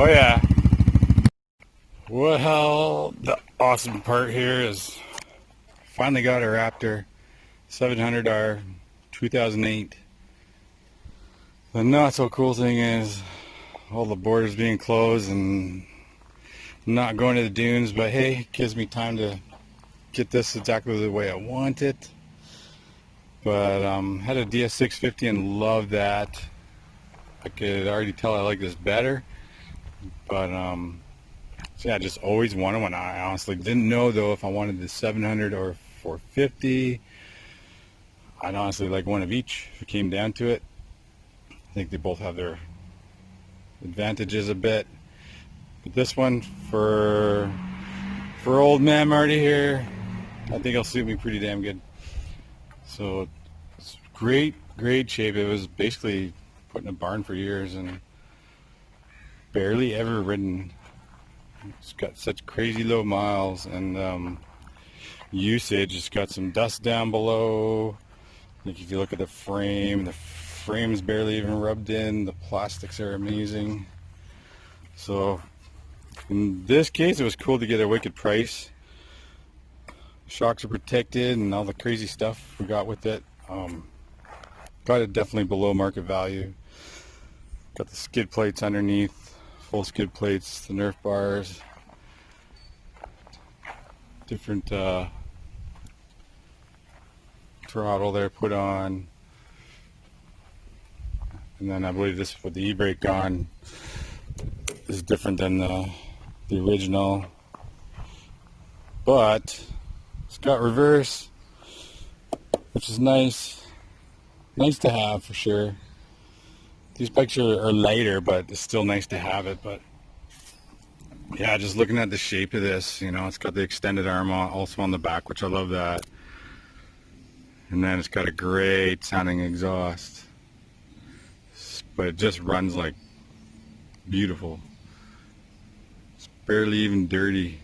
Oh yeah. Well, the awesome part here is finally got a Raptor 700R 2008. The not so cool thing is all the borders being closed and not going to the dunes, but hey, it gives me time to get this exactly the way I want it. But had a DS650 and loved that. I could already tell I like this better, but so yeah, I just always wanted one. I honestly didn't know though if I wanted the 700 or 450. I'd honestly like one of each if it came down to it. I think they both have their advantages a bit, but this one for old man Marty here, I think it'll suit me pretty damn good. So it's great shape. It was basically put in a barn for years and barely ever ridden. It's got such crazy low miles and usage. It's got some dust down below. I think if you look at the frame's barely even rubbed in. The plastics are amazing. So in this case, it was cool to get a wicked price. Shocks are protected and all the crazy stuff we got with it. Got it definitely below market value. Got the skid plates underneath, full skid plates, the Nerf bars, different throttle there put on, and then I believe this with the e-brake on is different than the original, but it's got reverse, which is nice to have for sure. These bikes are lighter, but it's still nice to have it. But yeah, just looking at the shape of this, you know, it's got the extended arm also on the back, which I love that. And then it's got a great sounding exhaust, but it just runs like beautiful. It's barely even dirty.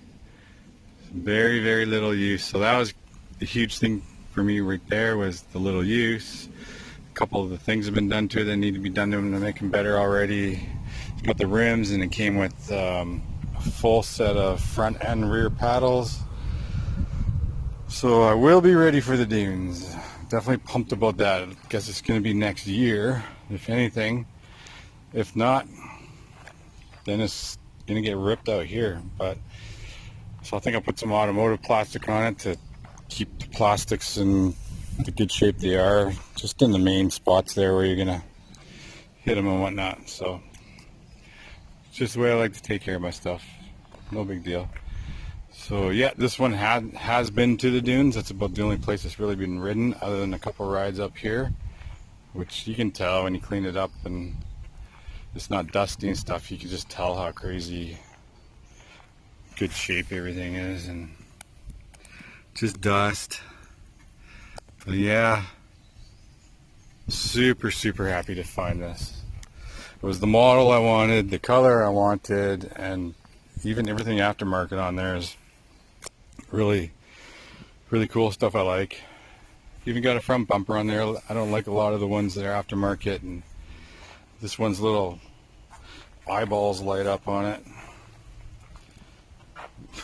Very little use. So that was the huge thing for me right there, was the little use. A couple of the things have been done to it that need to be done to them to make them better already. It's got the rims, and it came with a full set of front and rear paddles. So I will be ready for the dunes. Definitely pumped about that. I guess it's going to be next year, if anything. If not, then it's going to get ripped out here. But so I think I'll put some automotive plastic on it to keep the plastics in the good shape they are, just in the main spots there where you're gonna hit them and whatnot. So it's just the way I like to take care of my stuff. No big deal. So yeah, this one has been to the dunes. That's about the only place it's really been ridden, other than a couple rides up here, which you can tell when you clean it up and it's not dusty and stuff. You can just tell how crazy good shape everything is, and just dust. But yeah, super happy to find this. It was the model I wanted, the color I wanted, and even everything aftermarket on there is really cool stuff I like. Even got a front bumper on there. I don't like a lot of the ones that are aftermarket, and this one's little eyeballs light up on it.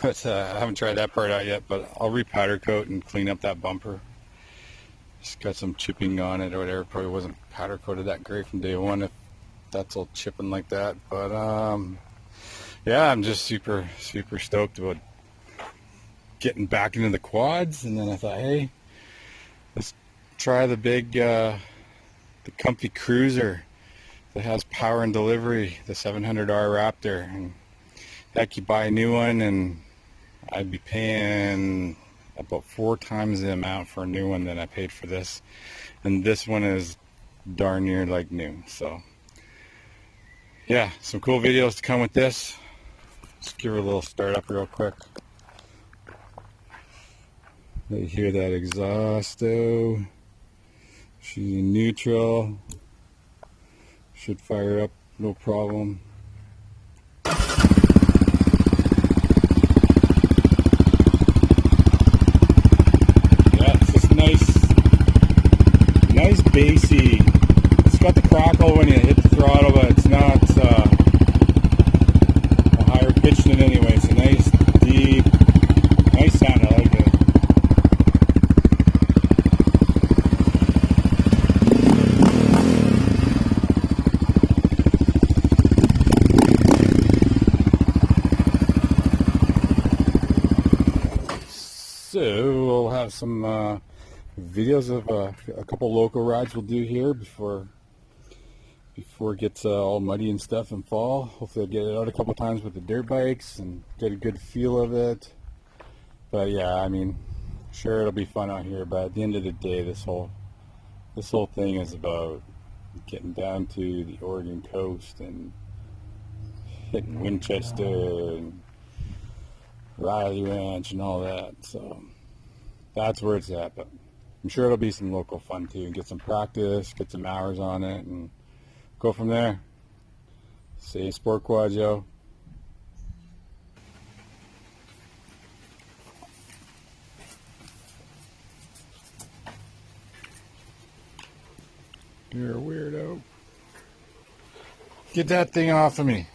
But I haven't tried that part out yet, but I'll re-powder coat and clean up that bumper. It's got some chipping on it or whatever. Probably wasn't powder coated that great from day one if that's all chipping like that. But yeah, I'm just super stoked about getting back into the quads. And then I thought, hey, let's try the big, the comfy cruiser that has power and delivery, the 700R Raptor. And heck, you buy a new one and I'd be paying about 4 times the amount for a new one than I paid for this, and this one is darn near like new. So yeah, some cool videos to come with this. Let's give her a little start up real quick. Let you hear that exhaust though. She's in neutral, should fire up no problem. Bassy. It's got the crackle when you hit the throttle, but it's not have some videos of a couple local rides we'll do here before it gets all muddy and stuff in fall. Hopefully I'll get it out a couple times with the dirt bikes and get a good feel of it. But yeah, I mean, sure it'll be fun out here, but at the end of the day, this whole thing is about getting down to the Oregon coast and hitting Winchester and Riley Ranch and all that. So that's where it's at. But I'm sure it'll be some local fun too, and get some practice, get some hours on it, and go from there. See you, Sport Quad, yo. You're a weirdo. Get that thing off of me.